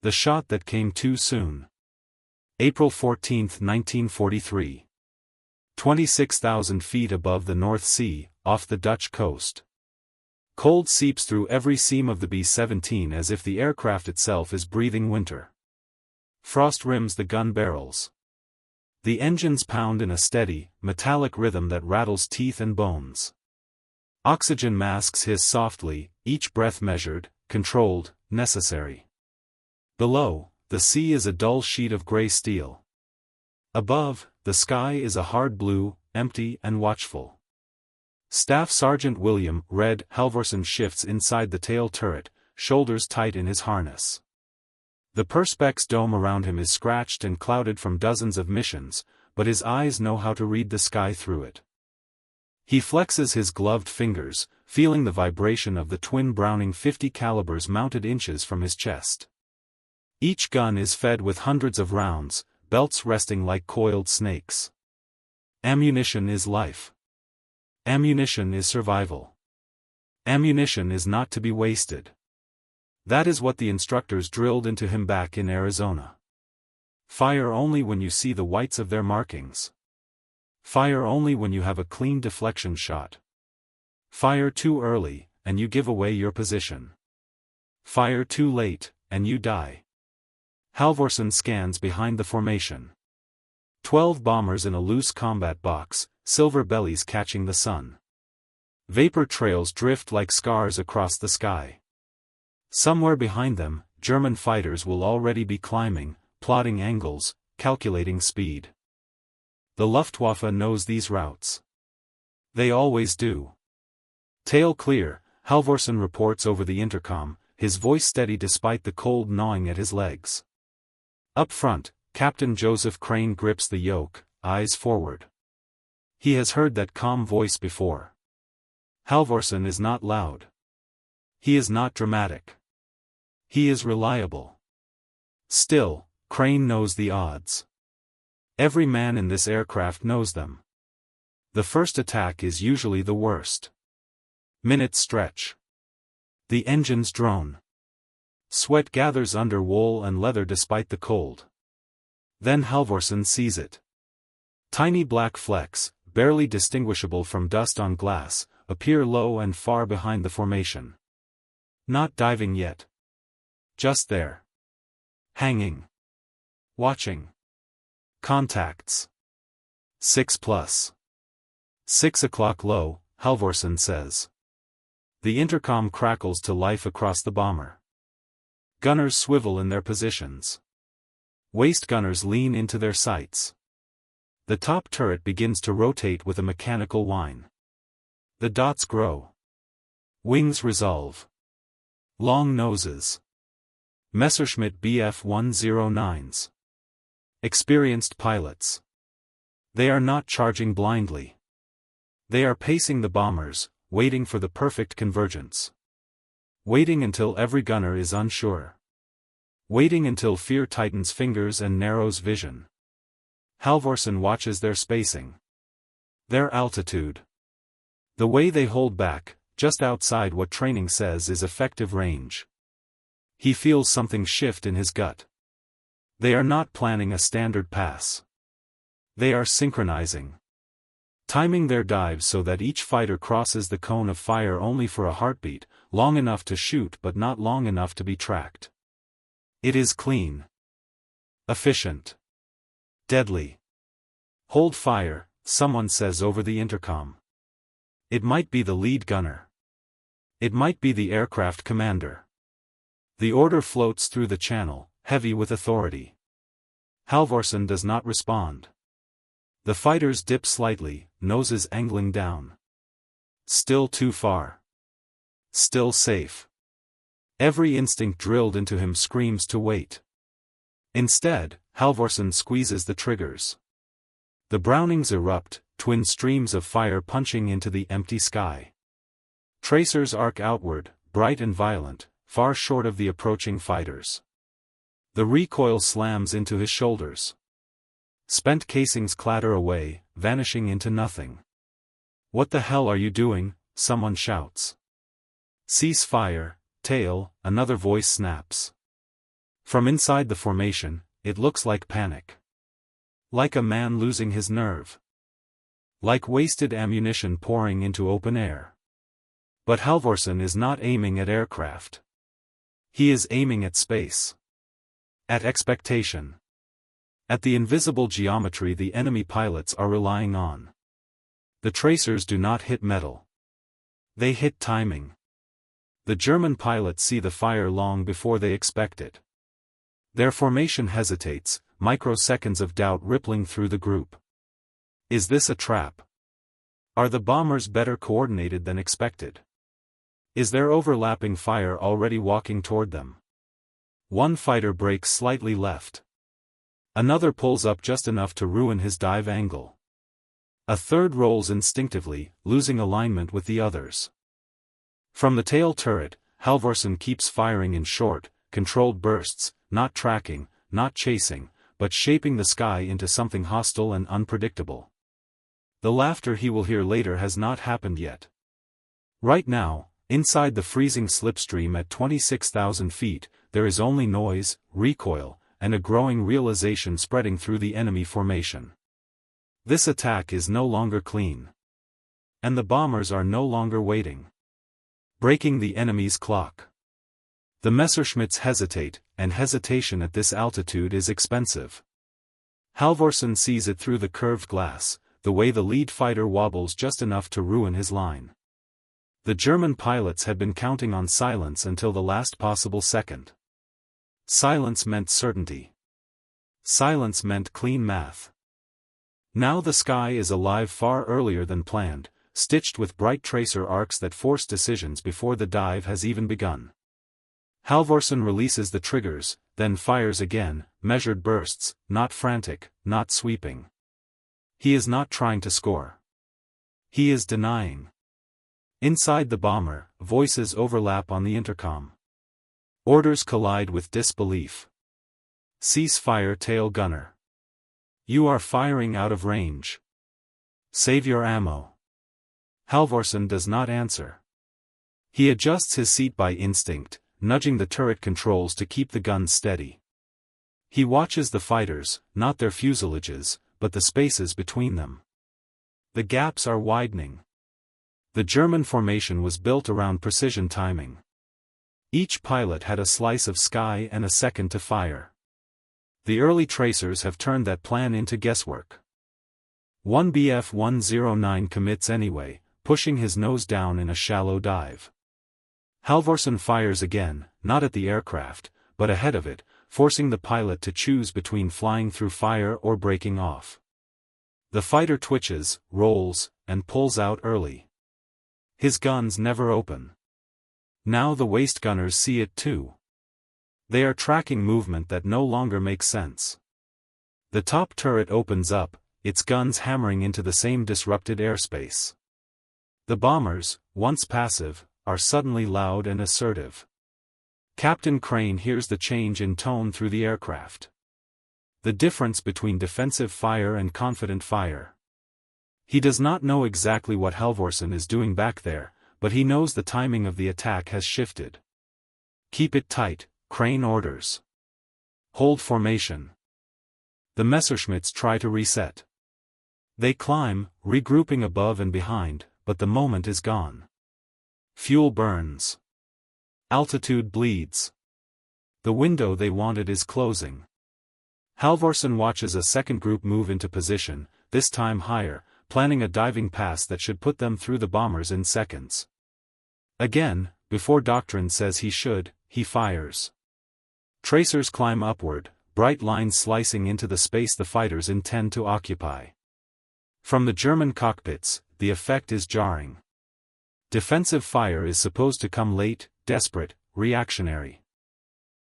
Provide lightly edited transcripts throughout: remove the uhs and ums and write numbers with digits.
The shot that came too soon. April 14, 1943. 26,000 feet above the North Sea, off the Dutch coast. Cold seeps through every seam of the B-17 as if the aircraft itself is breathing winter. Frost rims the gun barrels. The engines pound in a steady, metallic rhythm that rattles teeth and bones. Oxygen masks hiss softly, each breath measured, controlled, necessary. Below, the sea is a dull sheet of gray steel. Above, the sky is a hard blue, empty and watchful. Staff Sergeant William Red Halvorsen shifts inside the tail turret, shoulders tight in his harness. The perspex dome around him is scratched and clouded from dozens of missions, but his eyes know how to read the sky through it. He flexes his gloved fingers, feeling the vibration of the twin Browning .50 calibers mounted inches from his chest. Each gun is fed with hundreds of rounds, belts resting like coiled snakes. Ammunition is life. Ammunition is survival. Ammunition is not to be wasted. That is what the instructors drilled into him back in Arizona. Fire only when you see the whites of their markings. Fire only when you have a clean deflection shot. Fire too early, and you give away your position. Fire too late, and you die. Halvorsen scans behind the formation. 12 bombers in a loose combat box, silver bellies catching the sun. Vapor trails drift like scars across the sky. Somewhere behind them, German fighters will already be climbing, plotting angles, calculating speed. The Luftwaffe knows these routes. They always do. Tail clear, Halvorsen reports over the intercom, his voice steady despite the cold gnawing at his legs. Up front, Captain Joseph Crane grips the yoke, eyes forward. He has heard that calm voice before. Halvorsen is not loud. He is not dramatic. He is reliable. Still, Crane knows the odds. Every man in this aircraft knows them. The first attack is usually the worst. Minutes stretch. The engines drone. Sweat gathers under wool and leather despite the cold. Then Halvorsen sees it. Tiny black flecks, barely distinguishable from dust on glass, appear low and far behind the formation. Not diving yet. Just there. Hanging. Watching. Contacts. 6+. 6 o'clock low, Halvorsen says. The intercom crackles to life across the bomber. Gunners swivel in their positions. Waist gunners lean into their sights. The top turret begins to rotate with a mechanical whine. The dots grow. Wings resolve. Long noses. Messerschmitt Bf-109s. Experienced pilots. They are not charging blindly. They are pacing the bombers, waiting for the perfect convergence. Waiting until every gunner is unsure. Waiting until fear tightens fingers and narrows vision. Halvorsen watches their spacing. Their altitude. The way they hold back, just outside what training says is effective range. He feels something shift in his gut. They are not planning a standard pass. They are synchronizing. Timing their dives so that each fighter crosses the cone of fire only for a heartbeat, long enough to shoot but not long enough to be tracked. It is clean. Efficient. Deadly. Hold fire, someone says over the intercom. It might be the lead gunner. It might be the aircraft commander. The order floats through the channel, heavy with authority. Halvorsen does not respond. The fighters dip slightly, noses angling down. Still too far. Still safe. Every instinct drilled into him screams to wait. Instead, Halvorsen squeezes the triggers. The Brownings erupt, twin streams of fire punching into the empty sky. Tracers arc outward, bright and violent, far short of the approaching fighters. The recoil slams into his shoulders. Spent casings clatter away, vanishing into nothing. "What the hell are you doing?" someone shouts. "Cease fire, tail," another voice snaps. From inside the formation, it looks like panic. Like a man losing his nerve. Like wasted ammunition pouring into open air. But Halvorsen is not aiming at aircraft. He is aiming at space. At expectation. At the invisible geometry the enemy pilots are relying on. The tracers do not hit metal. They hit timing. The German pilots see the fire long before they expect it. Their formation hesitates, microseconds of doubt rippling through the group. Is this a trap? Are the bombers better coordinated than expected? Is their overlapping fire already walking toward them? One fighter breaks slightly left. Another pulls up just enough to ruin his dive angle. A third rolls instinctively, losing alignment with the others. From the tail turret, Halvorsen keeps firing in short, controlled bursts, not tracking, not chasing, but shaping the sky into something hostile and unpredictable. The laughter he will hear later has not happened yet. Right now, inside the freezing slipstream at 26,000 feet, there is only noise, recoil, and a growing realization spreading through the enemy formation. This attack is no longer clean. And the bombers are no longer waiting. Breaking the enemy's clock. The Messerschmitts hesitate, and hesitation at this altitude is expensive. Halvorsen sees it through the curved glass, the way the lead fighter wobbles just enough to ruin his line. The German pilots had been counting on silence until the last possible second. Silence meant certainty. Silence meant clean math. Now the sky is alive far earlier than planned, stitched with bright tracer arcs that force decisions before the dive has even begun. Halvorsen releases the triggers, then fires again, measured bursts, not frantic, not sweeping. He is not trying to score. He is denying. Inside the bomber, voices overlap on the intercom. Orders collide with disbelief. Cease fire, tail gunner. You are firing out of range. Save your ammo. Halvorsen does not answer. He adjusts his seat by instinct, nudging the turret controls to keep the guns steady. He watches the fighters, not their fuselages, but the spaces between them. The gaps are widening. The German formation was built around precision timing. Each pilot had a slice of sky and a second to fire. The early tracers have turned that plan into guesswork. 1 Bf-109 commits anyway, pushing his nose down in a shallow dive. Halvorsen fires again, not at the aircraft, but ahead of it, forcing the pilot to choose between flying through fire or breaking off. The fighter twitches, rolls, and pulls out early. His guns never open. Now the waist gunners see it too. They are tracking movement that no longer makes sense. The top turret opens up, its guns hammering into the same disrupted airspace. The bombers, once passive, are suddenly loud and assertive. Captain Crane hears the change in tone through the aircraft. The difference between defensive fire and confident fire. He does not know exactly what Halvorsen is doing back there, but he knows the timing of the attack has shifted. Keep it tight, Crane orders. Hold formation. The Messerschmitts try to reset. They climb, regrouping above and behind, but the moment is gone. Fuel burns. Altitude bleeds. The window they wanted is closing. Halvorsen watches a second group move into position, this time higher, planning a diving pass that should put them through the bombers in seconds. Again, before doctrine says he should, he fires. Tracers climb upward, bright lines slicing into the space the fighters intend to occupy. From the German cockpits, the effect is jarring. Defensive fire is supposed to come late, desperate, reactionary.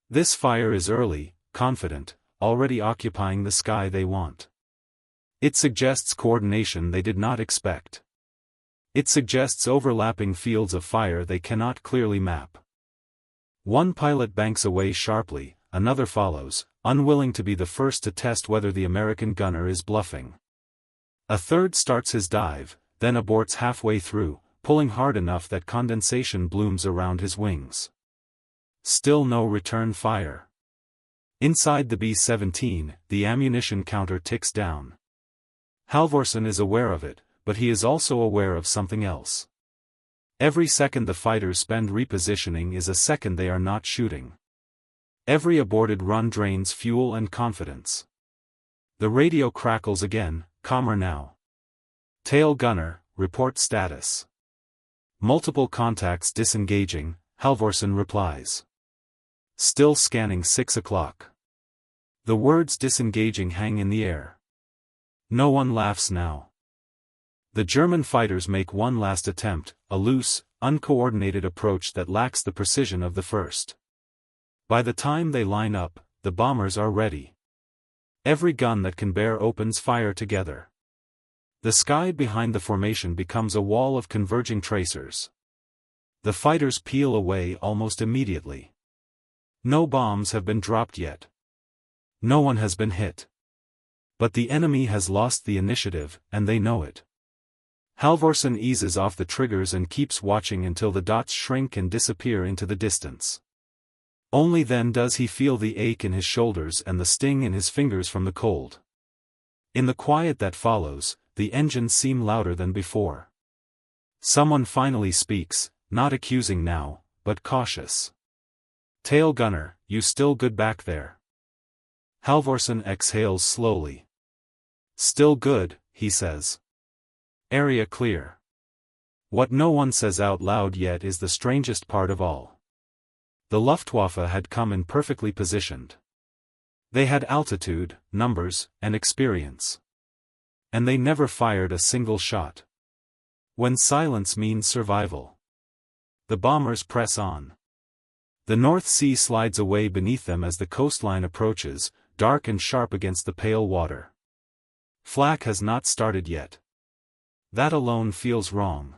This fire is early, confident, already occupying the sky they want. It suggests coordination they did not expect. It suggests overlapping fields of fire they cannot clearly map. One pilot banks away sharply, another follows, unwilling to be the first to test whether the American gunner is bluffing. A third starts his dive, then aborts halfway through, pulling hard enough that condensation blooms around his wings. Still no return fire. Inside the B-17, the ammunition counter ticks down. Halvorsen is aware of it, but he is also aware of something else. Every second the fighters spend repositioning is a second they are not shooting. Every aborted run drains fuel and confidence. The radio crackles again, calmer now. Tail gunner, report status. Multiple contacts disengaging, Halvorsen replies. Still scanning 6 o'clock. The words disengaging hang in the air. No one laughs now. The German fighters make one last attempt, a loose, uncoordinated approach that lacks the precision of the first. By the time they line up, the bombers are ready. Every gun that can bear opens fire together. The sky behind the formation becomes a wall of converging tracers. The fighters peel away almost immediately. No bombs have been dropped yet. No one has been hit. But the enemy has lost the initiative, and they know it. Halvorsen eases off the triggers and keeps watching until the dots shrink and disappear into the distance. Only then does he feel the ache in his shoulders and the sting in his fingers from the cold. In the quiet that follows, the engines seem louder than before. Someone finally speaks, not accusing now, but cautious. Tail gunner, you still good back there? Halvorsen exhales slowly. Still good, he says. Area clear. What no one says out loud yet is the strangest part of all. The Luftwaffe had come in perfectly positioned. They had altitude, numbers, and experience. And they never fired a single shot. When silence means survival. The bombers press on. The North Sea slides away beneath them as the coastline approaches, dark and sharp against the pale water. Flak has not started yet. That alone feels wrong.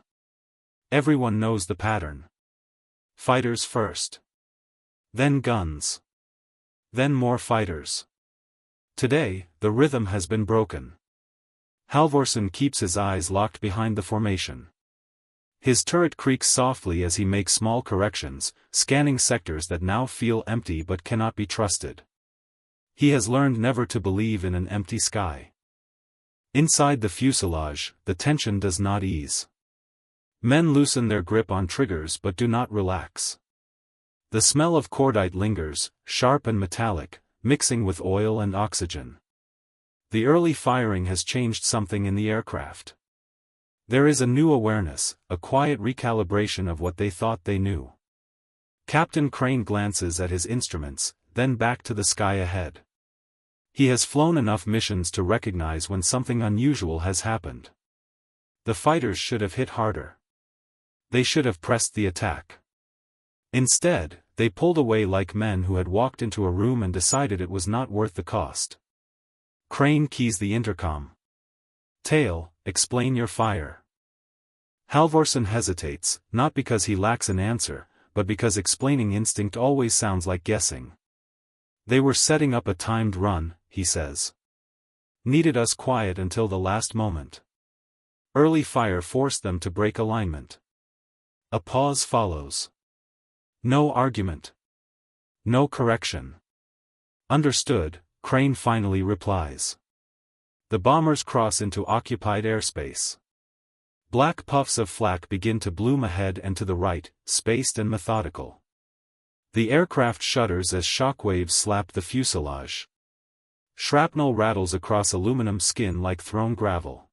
Everyone knows the pattern. Fighters first. Then guns. Then more fighters. Today, the rhythm has been broken. Halvorsen keeps his eyes locked behind the formation. His turret creaks softly as he makes small corrections, scanning sectors that now feel empty but cannot be trusted. He has learned never to believe in an empty sky. Inside the fuselage, the tension does not ease. Men loosen their grip on triggers but do not relax. The smell of cordite lingers, sharp and metallic, mixing with oil and oxygen. The early firing has changed something in the aircraft. There is a new awareness, a quiet recalibration of what they thought they knew. Captain Crane glances at his instruments, then back to the sky ahead. He has flown enough missions to recognize when something unusual has happened. The fighters should have hit harder. They should have pressed the attack. Instead, they pulled away like men who had walked into a room and decided it was not worth the cost. Crane keys the intercom. Tail, explain your fire. Halvorsen hesitates, not because he lacks an answer, but because explaining instinct always sounds like guessing. They were setting up a timed run, he says. Needed us quiet until the last moment. Early fire forced them to break alignment. A pause follows. No argument. No correction. Understood, Crane finally replies. The bombers cross into occupied airspace. Black puffs of flak begin to bloom ahead and to the right, spaced and methodical. The aircraft shudders as shockwaves slap the fuselage. Shrapnel rattles across aluminum skin like thrown gravel.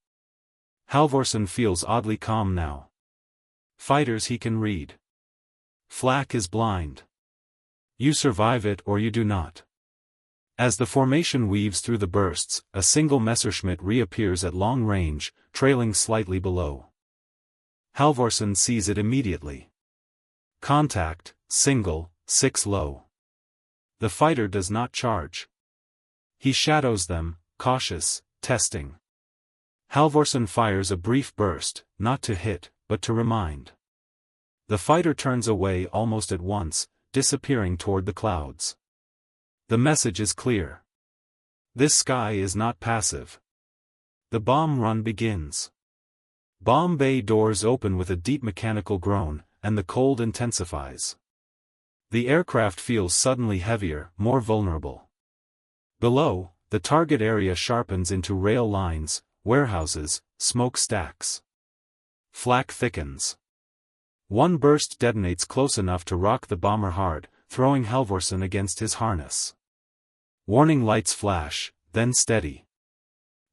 Halvorsen feels oddly calm now. Fighters he can read. Flak is blind. You survive it or you do not. As the formation weaves through the bursts, a single Messerschmitt reappears at long range, trailing slightly below. Halvorsen sees it immediately. Contact, single, 6 low. The fighter does not charge. He shadows them, cautious, testing. Halvorsen fires a brief burst, not to hit, but to remind. The fighter turns away almost at once, disappearing toward the clouds. The message is clear. This sky is not passive. The bomb run begins. Bomb bay doors open with a deep mechanical groan, and the cold intensifies. The aircraft feels suddenly heavier, more vulnerable. Below, the target area sharpens into rail lines, warehouses, smoke stacks. Flak thickens. One burst detonates close enough to rock the bomber hard, throwing Halvorsen against his harness. Warning lights flash, then steady.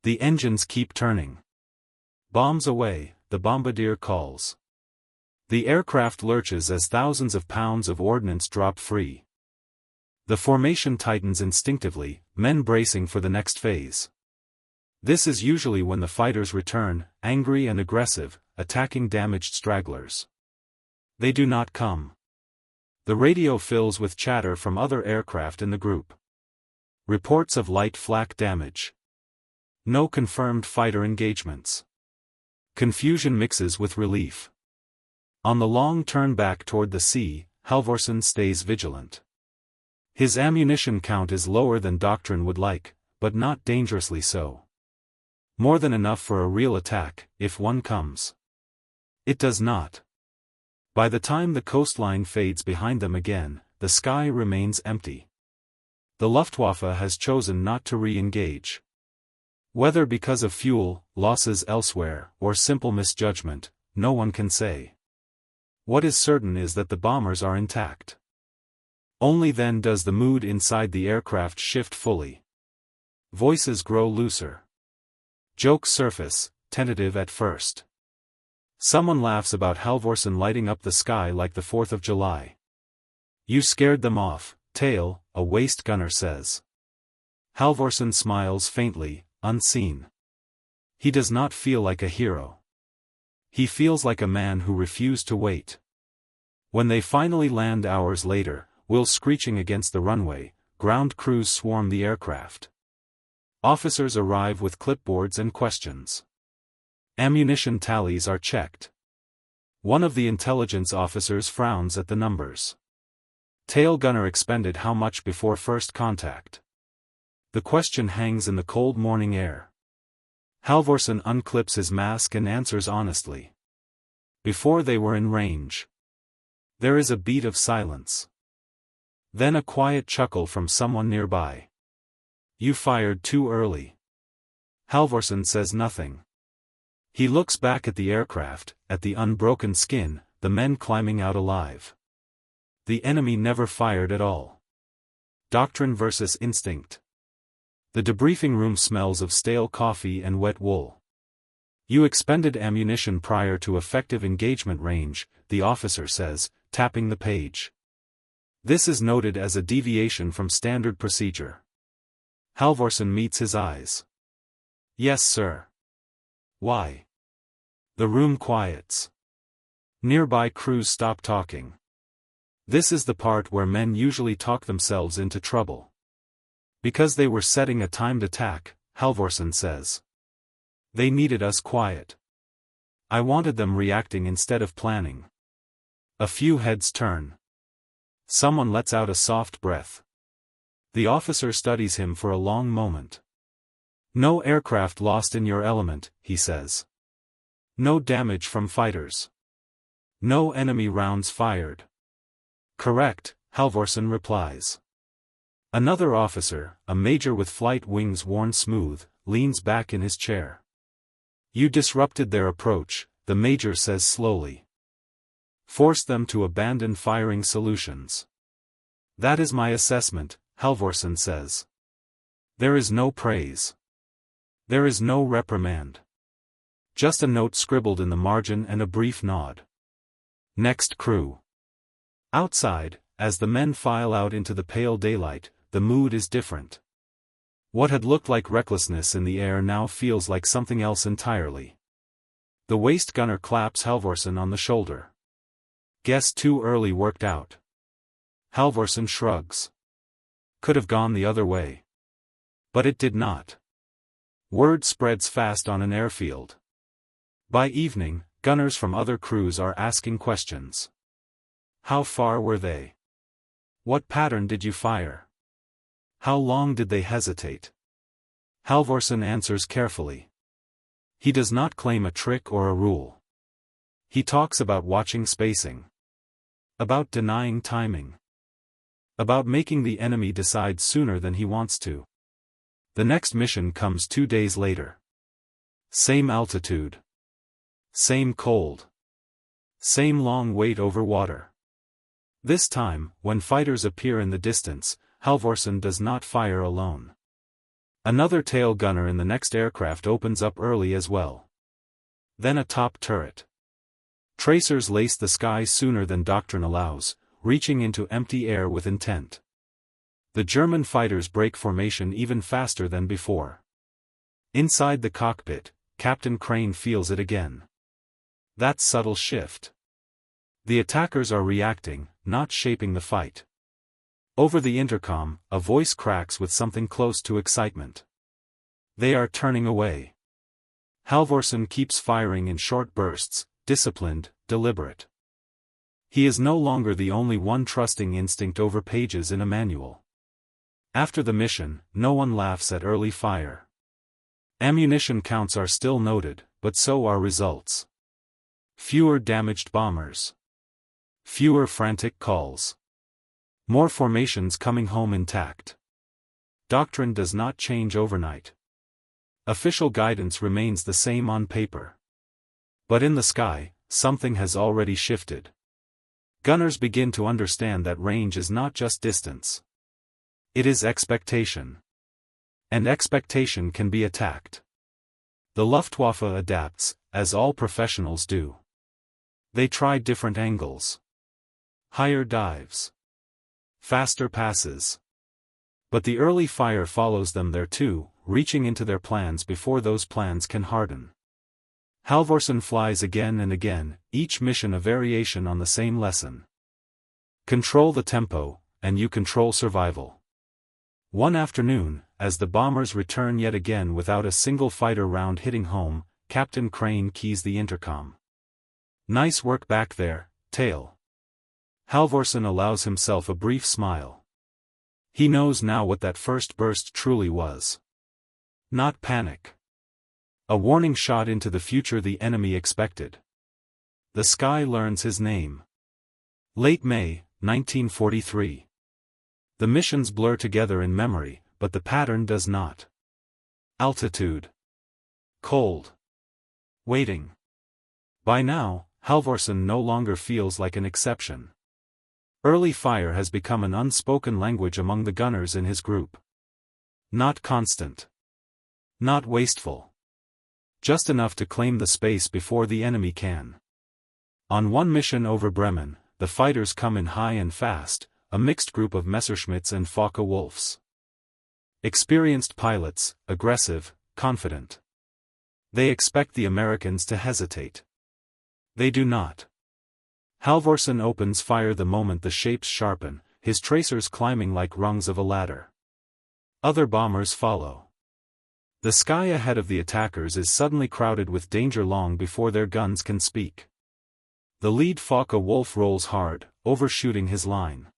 The engines keep turning. Bombs away, the bombardier calls. The aircraft lurches as thousands of pounds of ordnance drop free. The formation tightens instinctively, men bracing for the next phase. This is usually when the fighters return, angry and aggressive, attacking damaged stragglers. They do not come. The radio fills with chatter from other aircraft in the group. Reports of light flak damage. No confirmed fighter engagements. Confusion mixes with relief. On the long turn back toward the sea, Halvorsen stays vigilant. His ammunition count is lower than Doctrine would like, but not dangerously so. More than enough for a real attack, if one comes. It does not. By the time the coastline fades behind them again, the sky remains empty. The Luftwaffe has chosen not to re-engage. Whether because of fuel, losses elsewhere, or simple misjudgment, no one can say. What is certain is that the bombers are intact. Only then does the mood inside the aircraft shift fully. Voices grow looser. Jokes surface, tentative at first. Someone laughs about Halvorsen lighting up the sky like the 4th of July. You scared them off, Tail, a waist gunner says. Halvorsen smiles faintly, unseen. He does not feel like a hero. He feels like a man who refused to wait. When they finally land hours later, wheels screeching against the runway, ground crews swarm the aircraft. Officers arrive with clipboards and questions. Ammunition tallies are checked. One of the intelligence officers frowns at the numbers. Tail gunner expended how much before first contact? The question hangs in the cold morning air. Halvorsen unclips his mask and answers honestly. Before they were in range. There is a beat of silence. Then a quiet chuckle from someone nearby. You fired too early. Halvorsen says nothing. He looks back at the aircraft, at the unbroken skin, the men climbing out alive. The enemy never fired at all. Doctrine versus instinct. The debriefing room smells of stale coffee and wet wool. You expended ammunition prior to effective engagement range, the officer says, tapping the page. This is noted as a deviation from standard procedure. Halvorsen meets his eyes. Yes, sir. Why? The room quiets. Nearby crews stop talking. This is the part where men usually talk themselves into trouble. Because they were setting a timed attack, Halvorsen says. They needed us quiet. I wanted them reacting instead of planning. A few heads turn. Someone lets out a soft breath. The officer studies him for a long moment. No aircraft lost in your element, he says. No damage from fighters. No enemy rounds fired. Correct, Halvorsen replies. Another officer, a major with flight wings worn smooth, leans back in his chair. You disrupted their approach, the major says slowly. Forced them to abandon firing solutions. That is my assessment, Halvorsen says. There is no praise. There is no reprimand. Just a note scribbled in the margin and a brief nod. Next crew. Outside, as the men file out into the pale daylight, the mood is different. What had looked like recklessness in the air now feels like something else entirely. The waist gunner claps Halvorsen on the shoulder. Guess too early worked out. Halvorsen shrugs. Could have gone the other way. But it did not. Word spreads fast on an airfield. By evening, gunners from other crews are asking questions. How far were they? What pattern did you fire? How long did they hesitate? Halvorsen answers carefully. He does not claim a trick or a rule. He talks about watching spacing. About denying timing. About making the enemy decide sooner than he wants to. The next mission comes 2 days later. Same altitude. Same cold. Same long wait over water. This time, when fighters appear in the distance, Halvorsen does not fire alone. Another tail gunner in the next aircraft opens up early as well. Then a top turret. Tracers lace the sky sooner than doctrine allows, reaching into empty air with intent. The German fighters break formation even faster than before. Inside the cockpit, Captain Crane feels it again. That subtle shift. The attackers are reacting, not shaping the fight. Over the intercom, a voice cracks with something close to excitement. They are turning away. Halvorsen keeps firing in short bursts, disciplined, deliberate. He is no longer the only one trusting instinct over pages in a manual. After the mission, no one laughs at early fire. Ammunition counts are still noted, but so are results. Fewer damaged bombers. Fewer frantic calls. More formations coming home intact. Doctrine does not change overnight. Official guidance remains the same on paper. But in the sky, something has already shifted. Gunners begin to understand that range is not just distance. It is expectation. And expectation can be attacked. The Luftwaffe adapts, as all professionals do. They try different angles. Higher dives. Faster passes. But the early fire follows them there too, reaching into their plans before those plans can harden. Halvorsen flies again and again, each mission a variation on the same lesson. Control the tempo, and you control survival. One afternoon, as the bombers return yet again without a single fighter round hitting home, Captain Crane keys the intercom. "Nice work back there, tail." Halvorsen allows himself a brief smile. He knows now what that first burst truly was. Not panic. A warning shot into the future the enemy expected. The sky learns his name. Late May, 1943. The missions blur together in memory, but the pattern does not. Altitude. Cold. Waiting. By now, Halvorsen no longer feels like an exception. Early fire has become an unspoken language among the gunners in his group. Not constant. Not wasteful. Just enough to claim the space before the enemy can. On one mission over Bremen, the fighters come in high and fast, a mixed group of Messerschmitts and Focke-Wulfs. Experienced pilots, aggressive, confident. They expect the Americans to hesitate. They do not. Halvorsen opens fire the moment the shapes sharpen, his tracers climbing like rungs of a ladder. Other bombers follow. The sky ahead of the attackers is suddenly crowded with danger long before their guns can speak. The lead Focke-Wulf rolls hard, overshooting his line.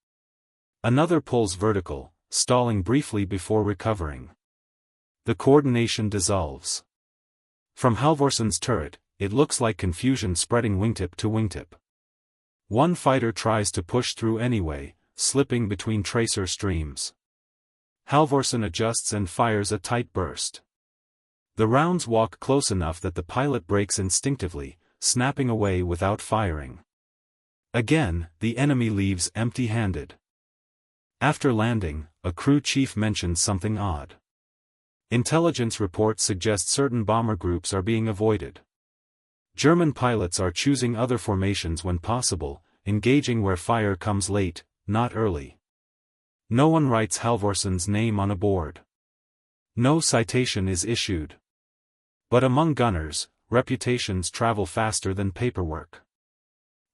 Another pulls vertical, stalling briefly before recovering. The coordination dissolves. From Halvorsen's turret, it looks like confusion spreading wingtip to wingtip. One fighter tries to push through anyway, slipping between tracer streams. Halvorsen adjusts and fires a tight burst. The rounds walk close enough that the pilot brakes instinctively, snapping away without firing. Again, the enemy leaves empty-handed. After landing, a crew chief mentions something odd. Intelligence reports suggest certain bomber groups are being avoided. German pilots are choosing other formations when possible, engaging where fire comes late, not early. No one writes Halvorsen's name on a board. No citation is issued. But among gunners, reputations travel faster than paperwork.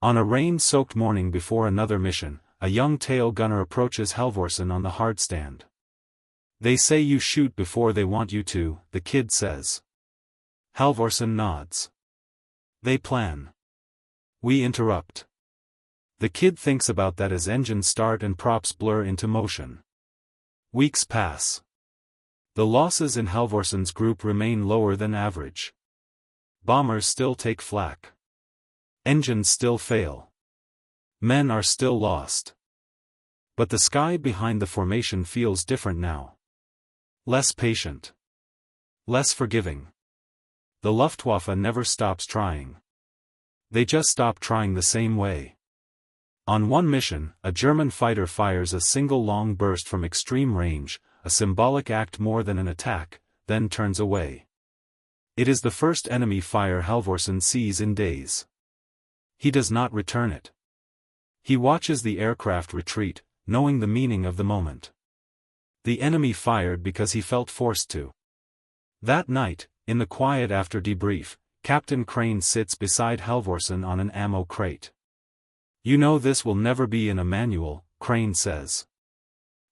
On a rain-soaked morning before another mission, a young tail gunner approaches Halvorsen on the hardstand. "They say you shoot before they want you to," the kid says. Halvorsen nods. "They plan. We interrupt." The kid thinks about that as engines start and props blur into motion. Weeks pass. The losses in Halvorsen's group remain lower than average. Bombers still take flak. Engines still fail. Men are still lost. But the sky behind the formation feels different now. Less patient. Less forgiving. The Luftwaffe never stops trying. They just stop trying the same way. On one mission, a German fighter fires a single long burst from extreme range, a symbolic act more than an attack, then turns away. It is the first enemy fire Halvorsen sees in days. He does not return it. He watches the aircraft retreat, knowing the meaning of the moment. The enemy fired because he felt forced to. That night, in the quiet after debrief, Captain Crane sits beside Halvorsen on an ammo crate. "You know this will never be in a manual," Crane says.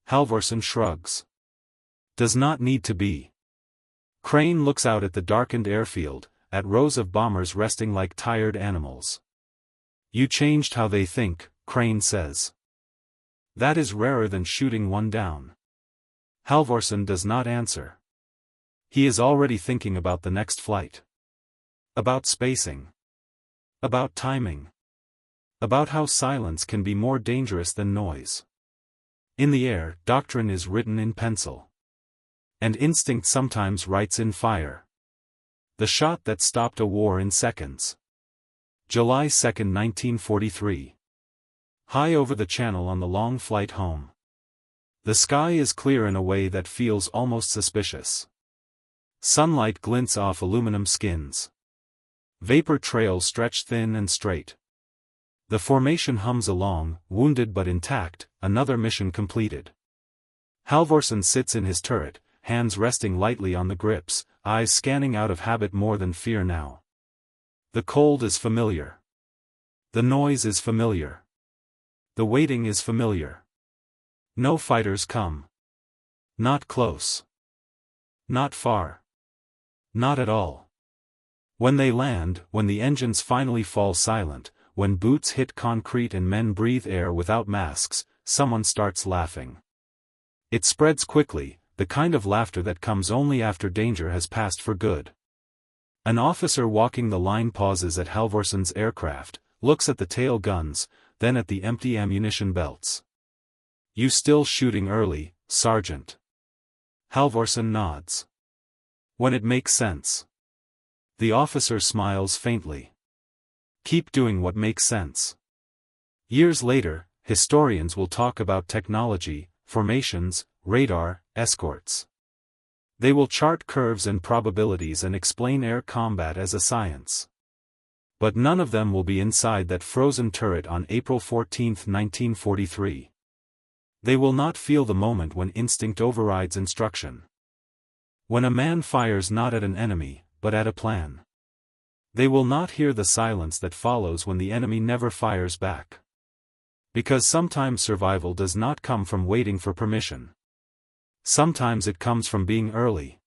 Halvorsen shrugs. "Does not need to be." Crane looks out at the darkened airfield, at rows of bombers resting like tired animals. "You changed how they think," Crane says. "That is rarer than shooting one down." Halvorsen does not answer. He is already thinking about the next flight. About spacing. About timing. About how silence can be more dangerous than noise. In the air, doctrine is written in pencil. And instinct sometimes writes in fire. The shot that stopped a war in seconds. July 2, 1943. High over the channel on the long flight home. The sky is clear in a way that feels almost suspicious. Sunlight glints off aluminum skins. Vapor trails stretch thin and straight. The formation hums along, wounded but intact, another mission completed. Halvorsen sits in his turret, hands resting lightly on the grips, eyes scanning out of habit more than fear now. The cold is familiar. The noise is familiar. The waiting is familiar. No fighters come. Not close. Not far. Not at all. When they land, when the engines finally fall silent, when boots hit concrete and men breathe air without masks, someone starts laughing. It spreads quickly, the kind of laughter that comes only after danger has passed for good. An officer walking the line pauses at Halvorsen's aircraft, looks at the tail guns, then at the empty ammunition belts. "You still shooting early, Sergeant?" Halvorsen nods. "When it makes sense." The officer smiles faintly. "Keep doing what makes sense." Years later, historians will talk about technology, formations, radar, escorts. They will chart curves and probabilities and explain air combat as a science. But none of them will be inside that frozen turret on April 14, 1943. They will not feel the moment when instinct overrides instruction. When a man fires not at an enemy, but at a plan. They will not hear the silence that follows when the enemy never fires back. Because sometimes survival does not come from waiting for permission. Sometimes it comes from being early.